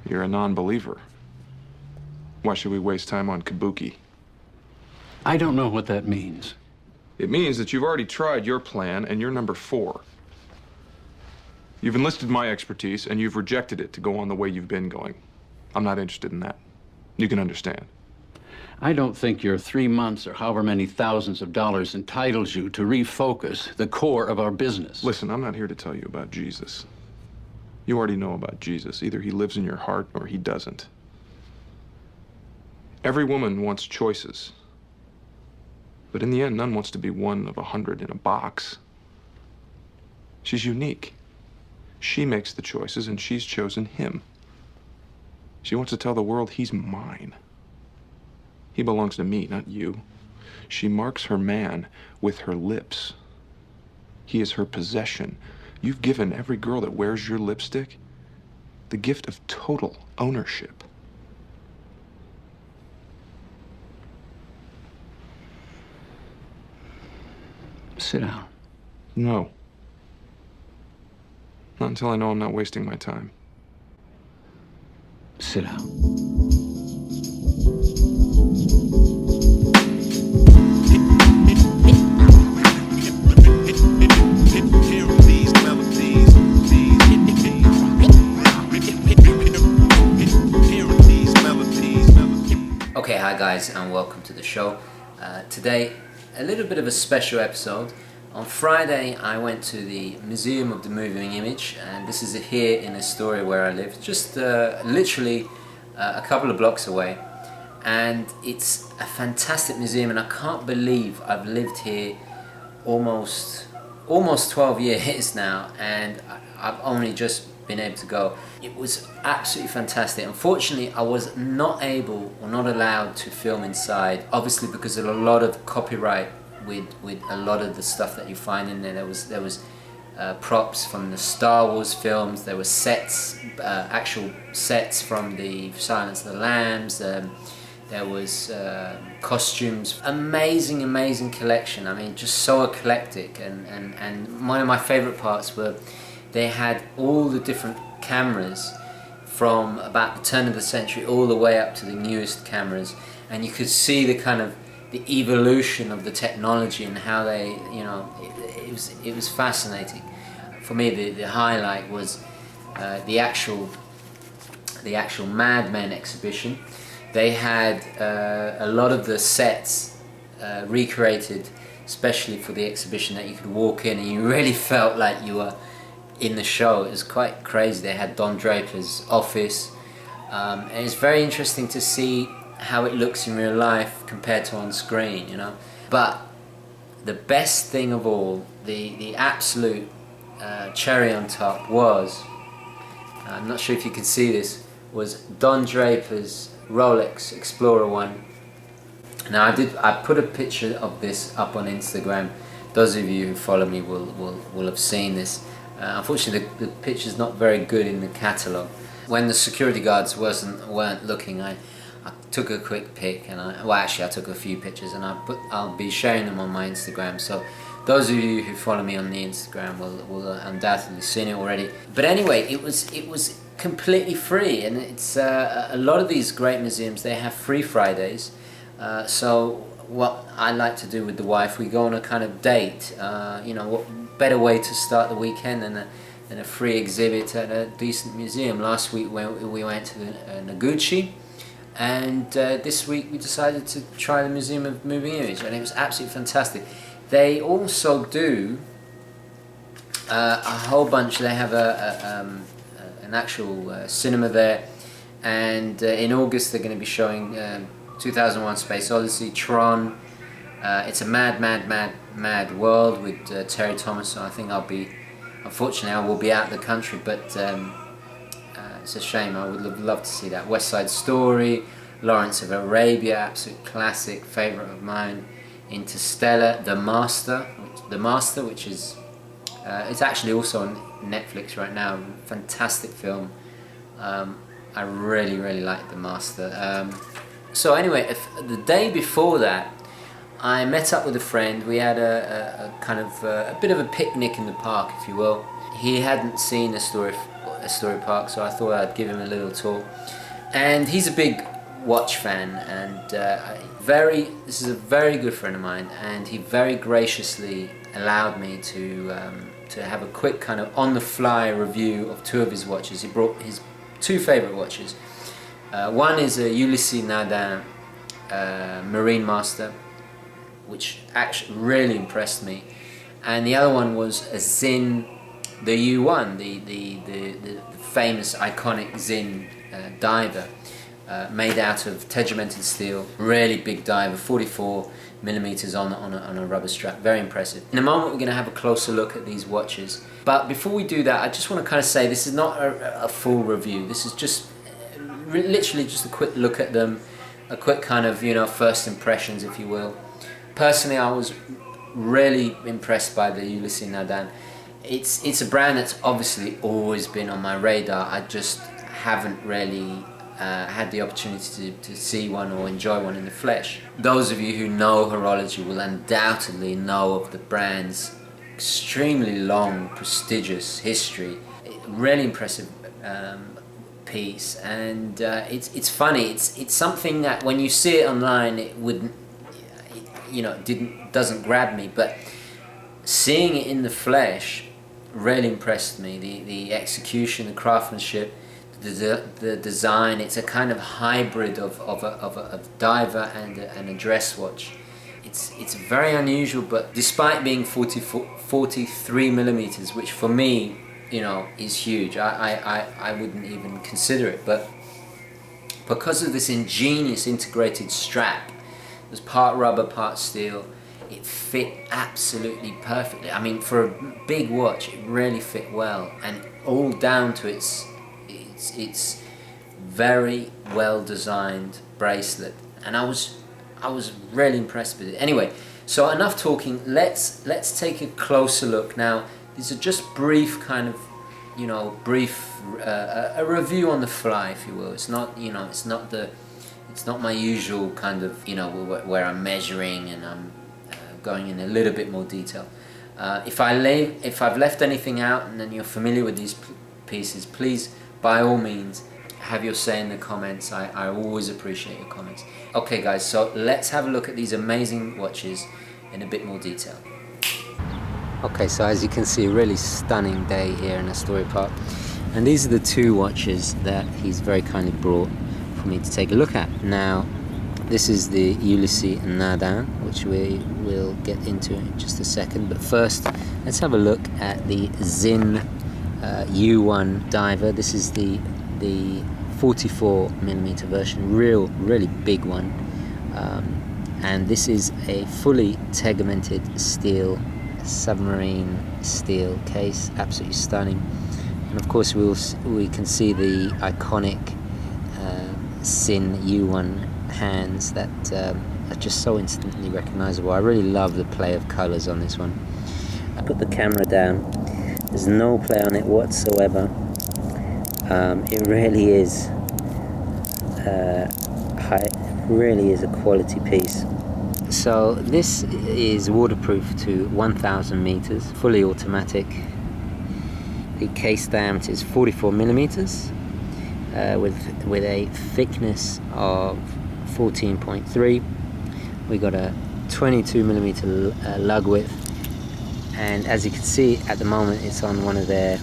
You're a non-believer. Why should we waste time on kabuki? I don't know what that means. It means that you've already tried your plan and you're number 4. You've enlisted my expertise and you've rejected it to go on the way you've been going. I'm not interested in that. You can understand. I don't think your 3 months or however many thousands of dollars entitles you to refocus the core of our business. Listen, I'm not here to tell you about Jesus. You already know about Jesus. Either he lives in your heart or he doesn't. Every woman wants choices. But in the end, none wants to be one of 100 in a box. She's unique. She makes the choices, and she's chosen him. She wants to tell the world he's mine. He belongs to me, not you. She marks her man with her lips. He is her possession. You've given every girl that wears your lipstick the gift of total ownership. Sit down. No. Not until I know I'm not wasting my time. Sit down. Okay, hi guys, and welcome to the show. Today, a little bit of a special episode. On Friday, I went to the Museum of the Moving Image, and this is here in Astoria where I live, just literally a couple of blocks away. And it's a fantastic museum, and I can't believe I've lived here almost 12 years now, and I've only just been able to go. It was absolutely fantastic. Unfortunately, I was not able or not allowed to film inside, obviously because of a lot of copyright with a lot of the stuff that you find in there. There was props from the Star Wars films. There were sets, actual sets from the Silence of the Lambs. There was costumes. Amazing collection. I mean, just so eclectic. And one of my favorite parts were they had all the different cameras from about the turn of the century all the way up to the newest cameras, and you could see the kind of the evolution of the technology and how they, you know, it was fascinating. For me, the highlight was the actual Madmen Exhibition. They had a lot of the sets recreated, especially for the exhibition, that you could walk in and you really felt like you were in the show. It was quite crazy. They had Don Drapers' office, and it's very interesting to see how it looks in real life compared to on screen, you know. But the best thing of all, the absolute cherry on top was, I'm not sure if you can see this, was Don Drapers' Rolex Explorer I. Now I put a picture of this up on Instagram. Those of you who follow me will have seen this. Unfortunately, the picture's not very good in the catalogue. When the security guards weren't looking, I took a quick pic, and I took a few pictures, and I'll be sharing them on my Instagram. So those of you who follow me on the Instagram will undoubtedly seen it already. But anyway, it was completely free, and it's a lot of these great museums, they have free Fridays. So what I like to do with the wife, we go on a kind of date. You know, what better way to start the weekend than a free exhibit at a decent museum. Last week we went to the Noguchi, and this week we decided to try the Museum of Moving Image, and it was absolutely fantastic. They also do a whole bunch. They have an actual cinema there, and in August they're going to be showing 2001: Space Odyssey, Tron. It's a mad world with Terry Thomas. So I think unfortunately I will be out of the country, but it's a shame. I would love to see that. West Side Story, Lawrence of Arabia, absolute classic, favourite of mine. Interstellar, The Master, which is it's actually also on Netflix right now. Fantastic film. I really like The Master. So anyway, the day before that, I met up with a friend. We had a kind of a bit of a picnic in the park, if you will. He hadn't seen Astoria Astoria Park, so I thought I'd give him a little tour. And he's a big watch fan, and this is a very good friend of mine, and he very graciously allowed me to have a quick kind of on-the-fly review of two of his watches. He brought his two favorite watches. One is a Ulysse Nardin Marine Master, which actually really impressed me, and the other one was a Sinn U1, the famous iconic Sinn diver, made out of tegimented steel, really big diver, 44 millimeters on a rubber strap, very impressive. In a moment we're going to have a closer look at these watches, but before we do that I just want to kind of say this is not a full review. This is just literally just a quick look at them, a quick kind of, you know, first impressions, if you will. Personally, I was really impressed by the Ulysse Nardin. It's a brand that's obviously always been on my radar. I just haven't really had the opportunity to see one or enjoy one in the flesh. Those of you who know horology will undoubtedly know of the brand's extremely long, prestigious history. Really impressive piece, and it's funny. It's something that when you see it online, it wouldn't, you know, doesn't grab me, but seeing it in the flesh really impressed me. The execution, the craftsmanship, the design. It's a kind of hybrid of a diver and a dress watch. It's very unusual, but despite being 43 millimeters, which for me, you know, is huge. I wouldn't even consider it, but because of this ingenious integrated strap, it was part rubber, part steel, it fit absolutely perfectly. I mean, for a big watch, it really fit well, and all down to its very well designed bracelet. And I was really impressed with it. Anyway, so enough talking. Let's take a closer look now. These are just brief kind of, you know, a review on the fly, if you will. It's not, you know, it's not my usual kind of, you know, where I'm measuring and I'm going in a little bit more detail. If I've left anything out and then you're familiar with these pieces, please, by all means, have your say in the comments. I always appreciate your comments. Okay guys, so let's have a look at these amazing watches in a bit more detail. Okay, so as you can see, a really stunning day here in Astoria Park, and these are the two watches that he's very kindly brought for me to take a look at. Now, this is the Ulysse Nardin, which we will get into in just a second, but first let's have a look at the Sinn U1 diver. This is the 44 millimeter version, really big one, and this is a fully tegimented steel, submarine steel case, absolutely stunning. And of course we can see the iconic Sinn U1 hands that are just so instantly recognizable. I really love the play of colors on this one. I put the camera down, there's no play on it whatsoever. It really is really is a quality piece. So this is waterproof to 1,000 meters, fully automatic. The case diameter is 44 millimeters with a thickness of 14.3. We got a 22 millimeter lug width, and as you can see at the moment, it's on one of their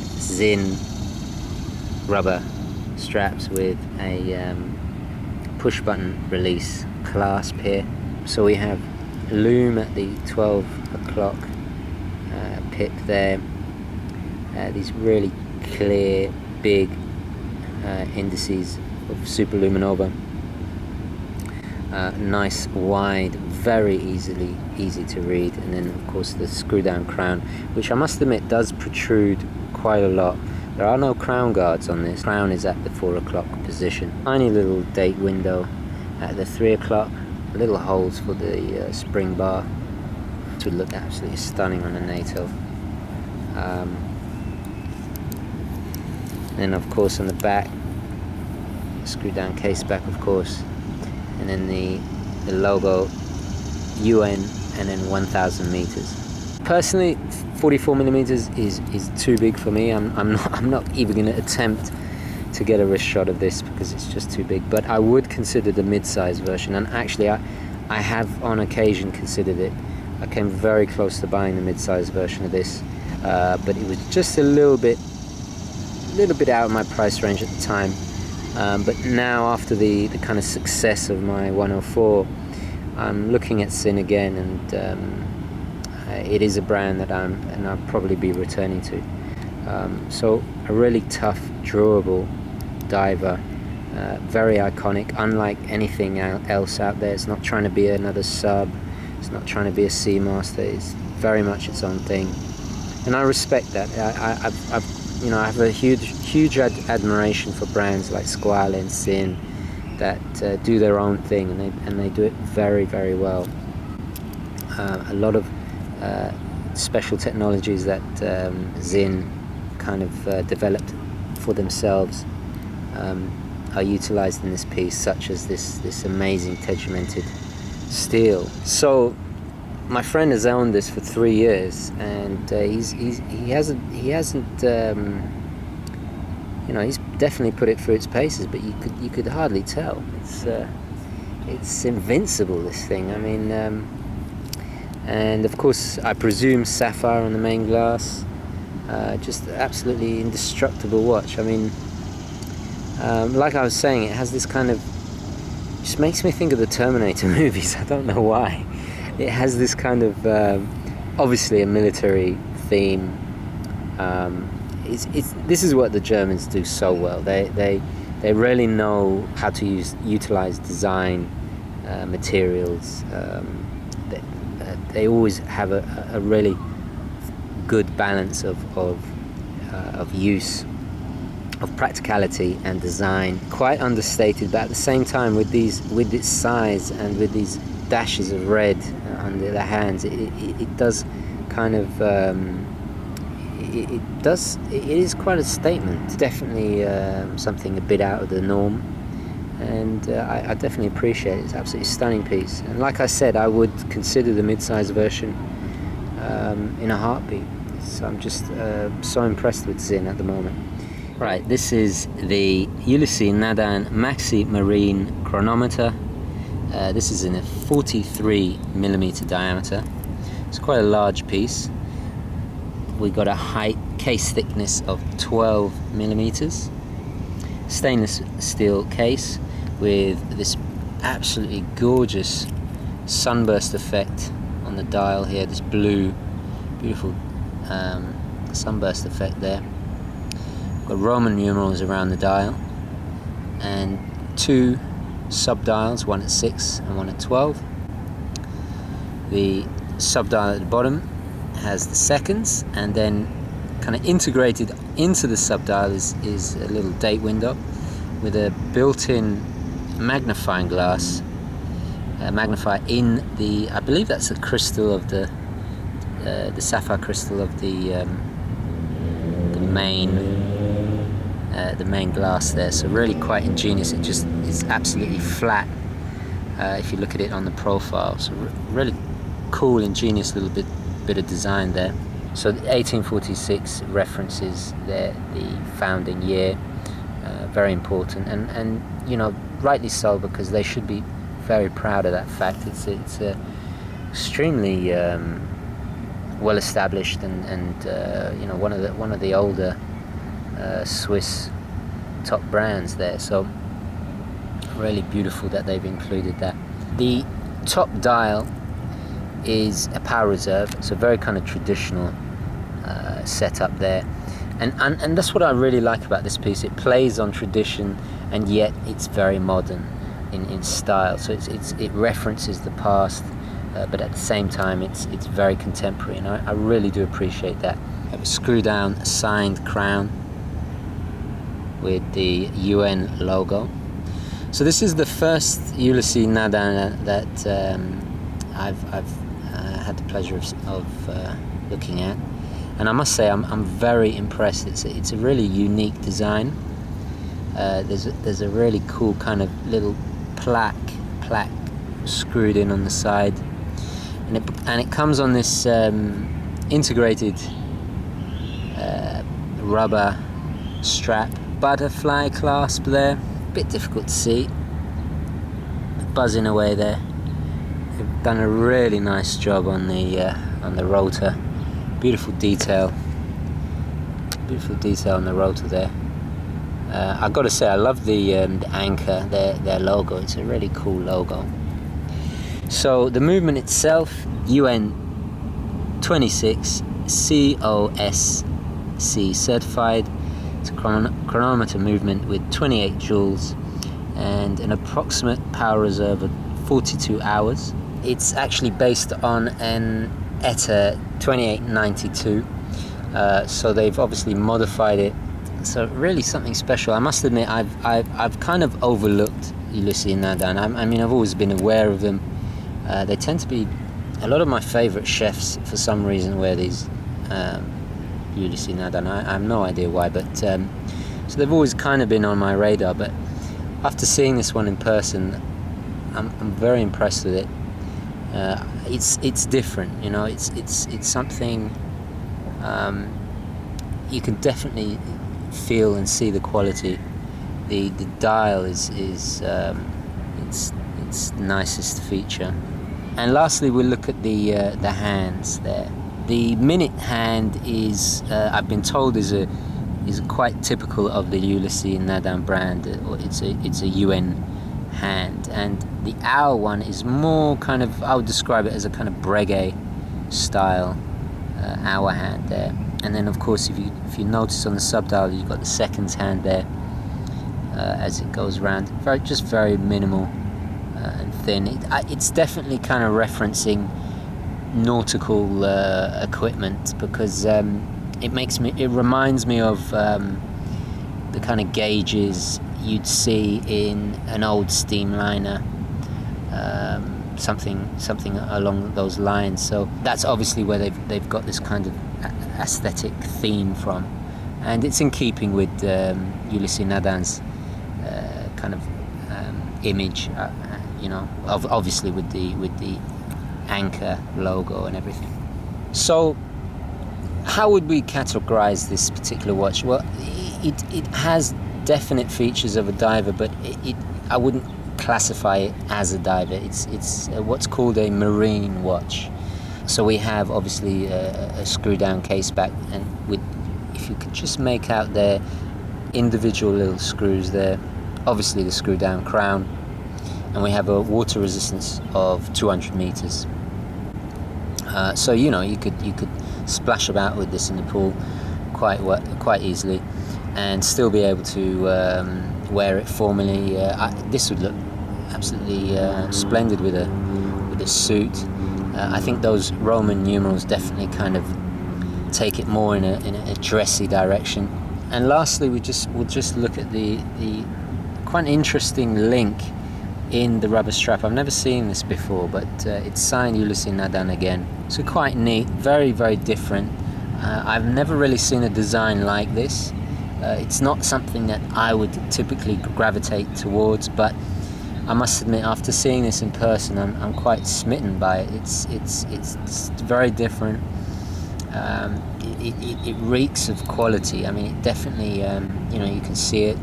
Sinn rubber straps with a push button release clasp here. So we have lume at the 12 o'clock pip there. These really clear, big indices of superluminova. Nice, wide, very easy to read, and then of course the screw down crown, which I must admit does protrude quite a lot. There are no crown guards on this. Crown is at the 4 o'clock position. Tiny little date window at the 3 o'clock. Little holes for the spring bar. This would look absolutely stunning on a NATO. Then of course on the back, screw down case back of course, and then the logo UN and then 1,000 meters. personally, 44 millimeters is too big for me. I'm not even going to attempt to get a wrist shot of this because it's just too big. But I would consider the mid-size version, and actually I have on occasion considered it. I came very close to buying the mid-size version of this, but it was just a little bit out of my price range at the time. But now, after the kind of success of my 104, I'm looking at Sinn again, and it is a brand that I'll probably be returning to. So a really tough, durable diver, very iconic, unlike anything else out there. It's not trying to be another sub. It's not trying to be a Seamaster. It's very much its own thing, and I respect that. I have a huge admiration for brands like Squale and Sinn that do their own thing, and they do it very, very well. A lot of special technologies that Sinn kind of developed for themselves are utilized in this piece, such as this amazing tegimented steel. So my friend has owned this for 3 years, and he hasn't he's definitely put it through its paces, but you could hardly tell. It's invincible, this thing. I mean, and of course I presume sapphire on the main glass. Just absolutely indestructible watch. I mean, like I was saying, it has this kind of, just makes me think of the Terminator movies. I don't know why. It has this kind of obviously a military theme. This is what the Germans do so well. They really know how to utilize design, materials. They always have a really good balance of use, of practicality and design. Quite understated, but at the same time, with its size and with these dashes of red under the hands, it does kind of it is quite a statement. It's definitely something a bit out of the norm, and I definitely appreciate it. It's an absolutely stunning piece, and like I said, I would consider the mid-size version in a heartbeat. So I'm just so impressed with Sinn at the moment. Right, this is the Ulysse Nardin Marine Chronometer. This is in a 43 millimeter diameter. It's quite a large piece. We got a height case thickness of 12 millimeters. Stainless steel case with this absolutely gorgeous sunburst effect on the dial here. This blue, beautiful sunburst effect there. Got Roman numerals around the dial and 2 sub-dials, one at 6 and one at 12. The sub-dial at the bottom has the seconds, and then kind of integrated into the sub-dial is a little date window with a built-in magnifying glass, magnifier in the, I believe that's the crystal of the sapphire crystal of the main glass there. So really quite ingenious. It just is absolutely flat if you look at it on the profile. So really cool, ingenious little bit of design there. So the 1846 references there the founding year, very important, and you know, rightly so, because they should be very proud of that fact. It's extremely well established and you know, one of the older Swiss top brands there. So really beautiful that they've included that. The top dial is a power reserve, so very kind of traditional setup there, and that's what I really like about this piece. It plays on tradition, and yet it's very modern in style. So it references the past, but at the same time it's very contemporary, and I really do appreciate that. I have a screw down signed crown with the UN logo. So this is the first Ulysse Nardin that I've had the pleasure of looking at, and I must say I'm very impressed. It's a really unique design. There's a really cool kind of little plaque screwed in on the side, and it comes on this integrated rubber strap, butterfly clasp there, bit difficult to see, buzzing away there. They've done a really nice job on the rotor. Beautiful detail on the rotor there. I've got to say, I love the anchor, their logo. It's a really cool logo. So the movement itself, UN 26 COSC certified. It's a chronometer movement with 28 joules and an approximate power reserve of 42 hours. It's actually based on an ETA 2892, so they've obviously modified it. So really something special. I must admit, I've kind of overlooked Ulysse Nardin. I mean, I've always been aware of them. They tend to be a lot of my favourite chefs for some reason wear these Ulysse Nardin. I have no idea why, but so they've always kind of been on my radar. But after seeing this one in person, I'm very impressed with it. It's different, you know. It's something you can definitely feel and see the quality. The dial is its nicest feature. And lastly, we'll look at the hands there. The minute hand is, I've been told, is quite typical of the Ulysse Nardin brand. It's a UN hand, and the hour one is more kind of, I would describe it as a kind of breguet style hour hand there. And then of course, if you notice on the subdial, you've got the seconds hand there as it goes around. Very minimal and thin. It's definitely kind of referencing nautical equipment, because it reminds me of the kind of gauges you'd see in an old steamliner, something along those lines. So that's obviously where they've got this kind of aesthetic theme from, and it's in keeping with Ulysse Nardin's kind of image, you know, obviously with the anchor logo and everything. So how would we categorize this particular watch? Well, it has definite features of a diver, but I wouldn't classify it as a diver. It's what's called a marine watch. So we have obviously a screw down case back, and if you could just make out their individual little screws there, obviously the screw down crown, and we have a water resistance of 200 meters. So you know, you could splash about with this in the pool quite easily, and still be able to wear it formally. This would look absolutely splendid with a suit. I think those Roman numerals definitely kind of take it more in a dressy direction. And lastly, we'll just look at the quite interesting link in the rubber strap. I've never seen this before, but it's signed Ulysse Nardin again. So quite neat, very, very different. I've never really seen a design like this. It's not something that I would typically gravitate towards, but I must admit, after seeing this in person, I'm quite smitten by it. It's very different. It reeks of quality. I mean, it definitely, you know, you can see it,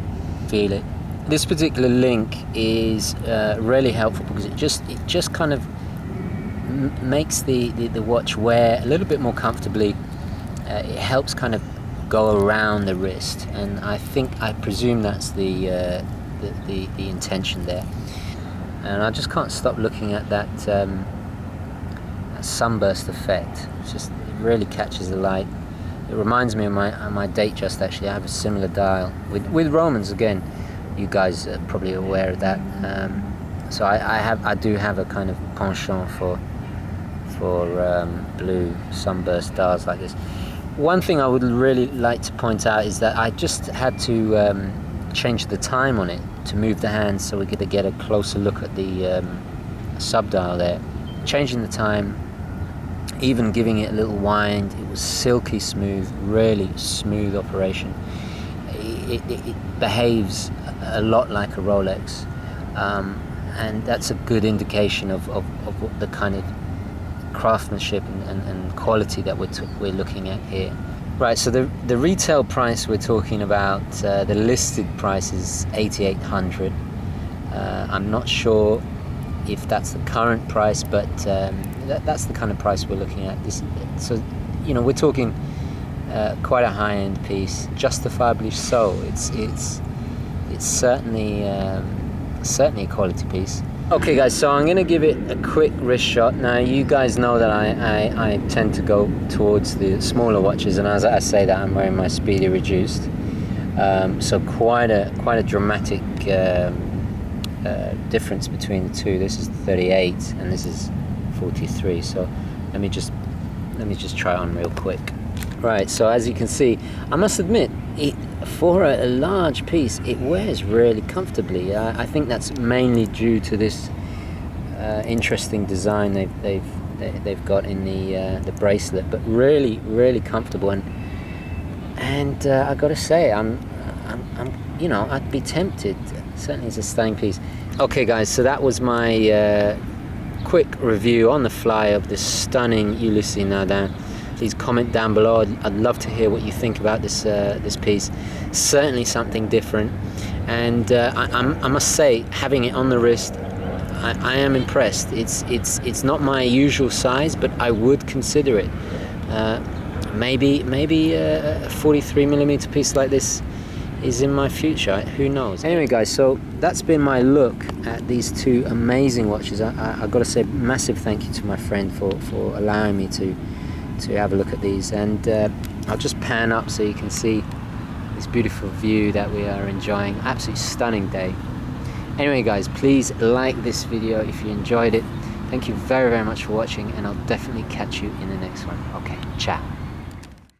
feel it. This particular link is really helpful, because it just kind of makes the watch wear a little bit more comfortably. It helps kind of go around the wrist, and I presume that's the intention there. And I just can't stop looking at that sunburst effect. It really catches the light. It reminds me of my Datejust. Actually, I have a similar dial with Romans again. You guys are probably aware of that. So I do have a kind of penchant for blue sunburst dials like this. One thing I would really like to point out is that I just had to change the time on it to move the hands, so we get to get a closer look at the subdial there. Changing the time, even giving it a little wind, it was silky smooth, really smooth operation. It behaves a lot like a Rolex, and that's a good indication of what the kind of craftsmanship and quality that we're looking at here. Right, so the retail price we're talking about, the listed price is $8,800. I'm not sure if that's the current price, but that's the kind of price we're looking at. So, you know, we're talking quite a high-end piece, justifiably so. It's certainly a quality piece. Okay, guys, so I'm gonna give it a quick wrist shot. Now, you guys know that I tend to go towards the smaller watches, and as I say that, I'm wearing my Speedy Reduced. So quite a dramatic difference between the two. This is 38 and this is 43. So let me just try it on real quick. Right, so as you can see, I must admit, for a large piece, it wears really comfortably. I think that's mainly due to this interesting design they've got in the bracelet, but really comfortable. And I got to say, I'm you know, I'd be tempted. Certainly, it's a stunning piece. Okay, guys, so that was my quick review on the fly of this stunning Ulysse Nardin. Please comment down below. I'd love to hear what you think about this piece. Certainly something different, and I must say, having it on the wrist, I am impressed. It's not my usual size, but I would consider it. Maybe a 43mm piece like this is in my future. Who knows? Anyway, guys, so that's been my look at these two amazing watches. I got to say, massive thank you to my friend for allowing me to have a look at these, and I'll just pan up so you can see this beautiful view that we are enjoying. Absolutely stunning day. Anyway, guys, please like this video if you enjoyed it. Thank you very much for watching, and I'll definitely catch you in the next one. Okay, ciao.